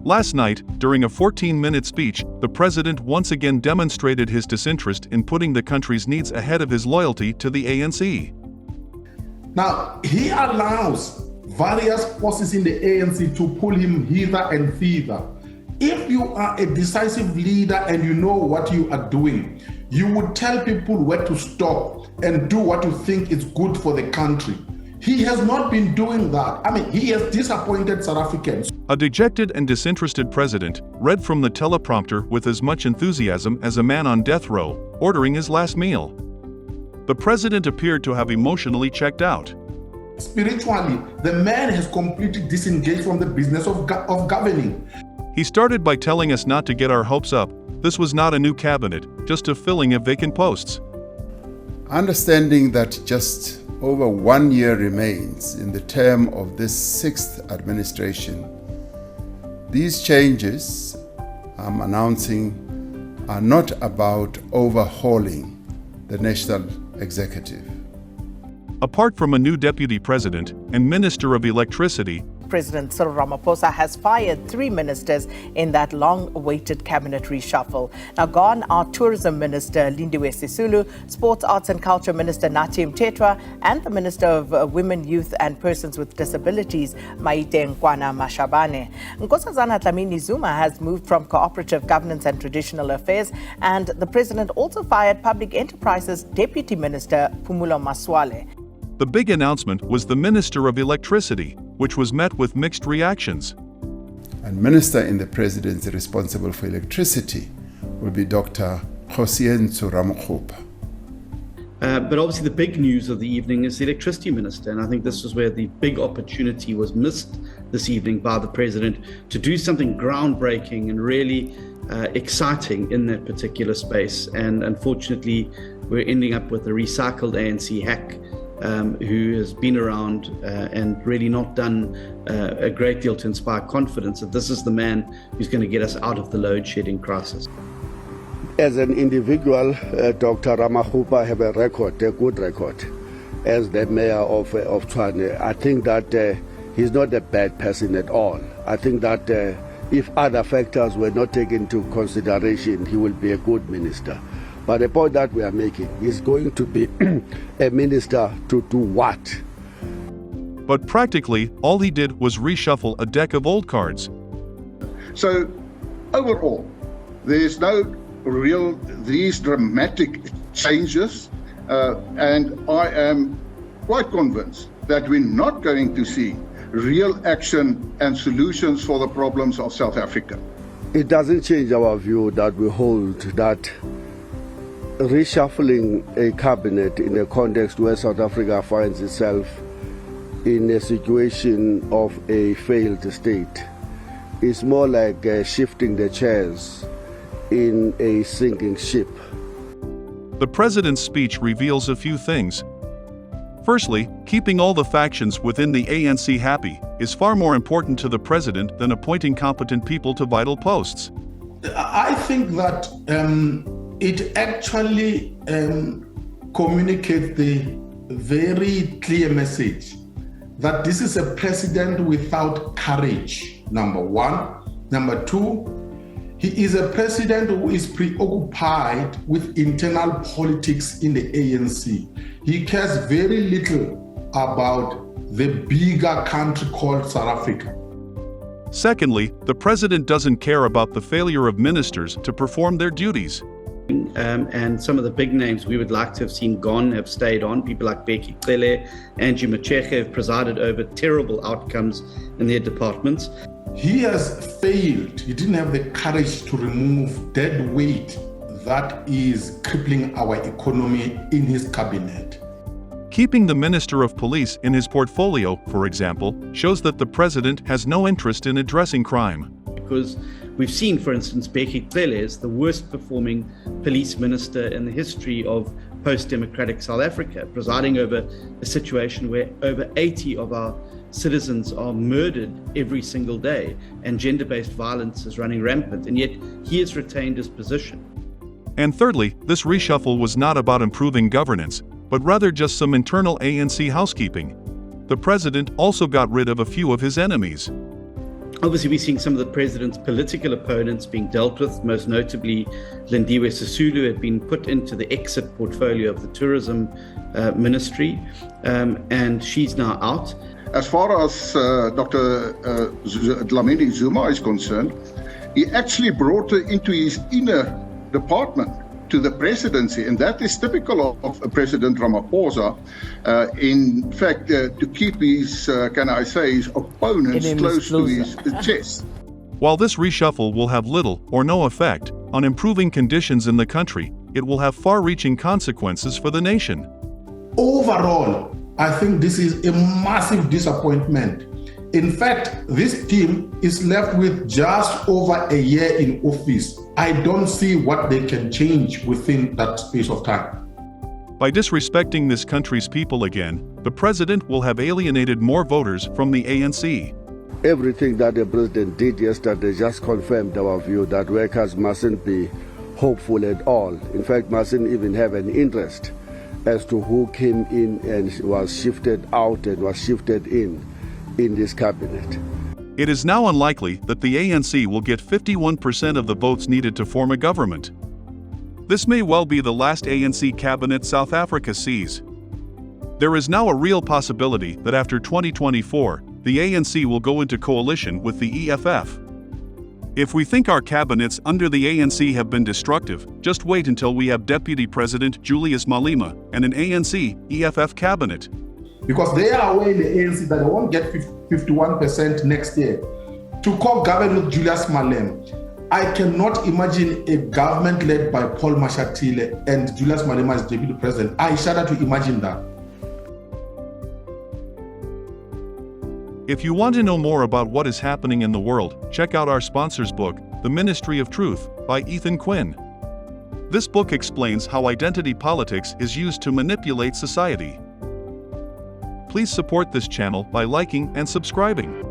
Last night, during a 14-minute speech, the president once again demonstrated his disinterest in putting the country's needs ahead of his loyalty to the ANC. Now, he allows various forces in the ANC to pull him hither and thither. If you are a decisive leader and you know what you are doing, you would tell people where to stop and do what you think is good for the country. He has not been doing that. I mean, he has disappointed South Africans. A dejected and disinterested president read from the teleprompter with as much enthusiasm as a man on death row, ordering his last meal. The president appeared to have emotionally checked out. Spiritually, the man has completely disengaged from the business of governing. He started by telling us not to get our hopes up. This was not a new cabinet, just a filling of vacant posts. Understanding that just over 1 year remains in the term of this 6th administration, these changes I'm announcing are not about overhauling the national executive. Apart from a new deputy president and minister of electricity, President Cyril Ramaphosa has fired 3 ministers in that long-awaited cabinet reshuffle. Now gone are Tourism Minister Lindiwe Sisulu, Sports, Arts and Culture Minister Nathi Mthethwa, and the Minister of Women, Youth and Persons with Disabilities, Maite Nkwana Mashabane. Nkosazana Dlamini Zuma has moved from Cooperative Governance and Traditional Affairs, and the President also fired Public Enterprises Deputy Minister Phumulo Masualle. The big announcement was the Minister of Electricity, which was met with mixed reactions. And Minister in the Presidency responsible for electricity will be Dr. Ramaphosa. But obviously the big news of the evening is the Electricity Minister, and I think this is where the big opportunity was missed this evening by the President to do something groundbreaking and really exciting in that particular space. And unfortunately, we're ending up with a recycled ANC hack who has been around and really not done a great deal to inspire confidence that this is the man who's going to get us out of the load shedding crisis. As an individual, Dr. Ramaphosa have a record, a good record, as the mayor of Tshwane. I think that he's not a bad person at all. I think that if other factors were not taken into consideration, he will be a good minister. But the point that we are making is going to be a minister to do what? But practically, all he did was reshuffle a deck of old cards. So, overall, there's no real, these dramatic changes, and I am quite convinced that we're not going to see real action and solutions for the problems of South Africa. It doesn't change our view that we hold that reshuffling a cabinet in a context where South Africa finds itself in a situation of a failed state is more like shifting the chairs in a sinking ship. The president's speech reveals a few things. Firstly, keeping all the factions within the ANC happy is far more important to the president than appointing competent people to vital posts. I think that it actually communicates the very clear message that this is a president without courage, number one. Number two, he is a president who is preoccupied with internal politics in the ANC. He cares very little about the bigger country called South Africa. Secondly, the president doesn't care about the failure of ministers to perform their duties. And some of the big names we would like to have seen gone have stayed on. People like Becky Cele, Angie Macheke have presided over terrible outcomes in their departments. He has failed. He didn't have the courage to remove dead weight that is crippling our economy in his cabinet. Keeping the Minister of Police in his portfolio, for example, shows that the president has no interest in addressing crime. Because we've seen, for instance, Becky Cele is the worst performing police minister in the history of post-democratic South Africa, presiding over a situation where over 80 of our citizens are murdered every single day and gender-based violence is running rampant, and yet he has retained his position. And thirdly, this reshuffle was not about improving governance, but rather just some internal ANC housekeeping. The president also got rid of a few of his enemies. Obviously, we're seeing some of the president's political opponents being dealt with, most notably Lindiwe Sisulu had been put into the exit portfolio of the tourism ministry, and she's now out. As far as Dr. Dlamini Zuma is concerned, he actually brought her into his inner department to the presidency, and that is typical of President Ramaphosa. In fact, to keep his, his opponents close to his chest. While this reshuffle will have little or no effect on improving conditions in the country, it will have far-reaching consequences for the nation. Overall, I think this is a massive disappointment. In fact, this team is left with just over a year in office. I don't see what they can change within that space of time. By disrespecting this country's people again, the president will have alienated more voters from the ANC. Everything that the president did yesterday just confirmed our view that workers mustn't be hopeful at all. In fact, mustn't even have an interest as to who came in and was shifted out and was shifted in this cabinet. It is now unlikely that the ANC will get 51% of the votes needed to form a government. This may well be the last ANC cabinet South Africa sees. There is now a real possibility that after 2024, the ANC will go into coalition with the EFF. If we think our cabinets under the ANC have been destructive, just wait until we have Deputy President Julius Malema and an ANC-EFF cabinet. Because they are aware in the ANC that they won't get 51% next year. To co-govern with Julius Malema, I cannot imagine a government led by Paul Mashatile and Julius Malema as deputy president. I shudder to imagine that. If you want to know more about what is happening in the world, check out our sponsor's book, The Ministry of Truth, by Ethan Quinn. This book explains how identity politics is used to manipulate society. Please support this channel by liking and subscribing.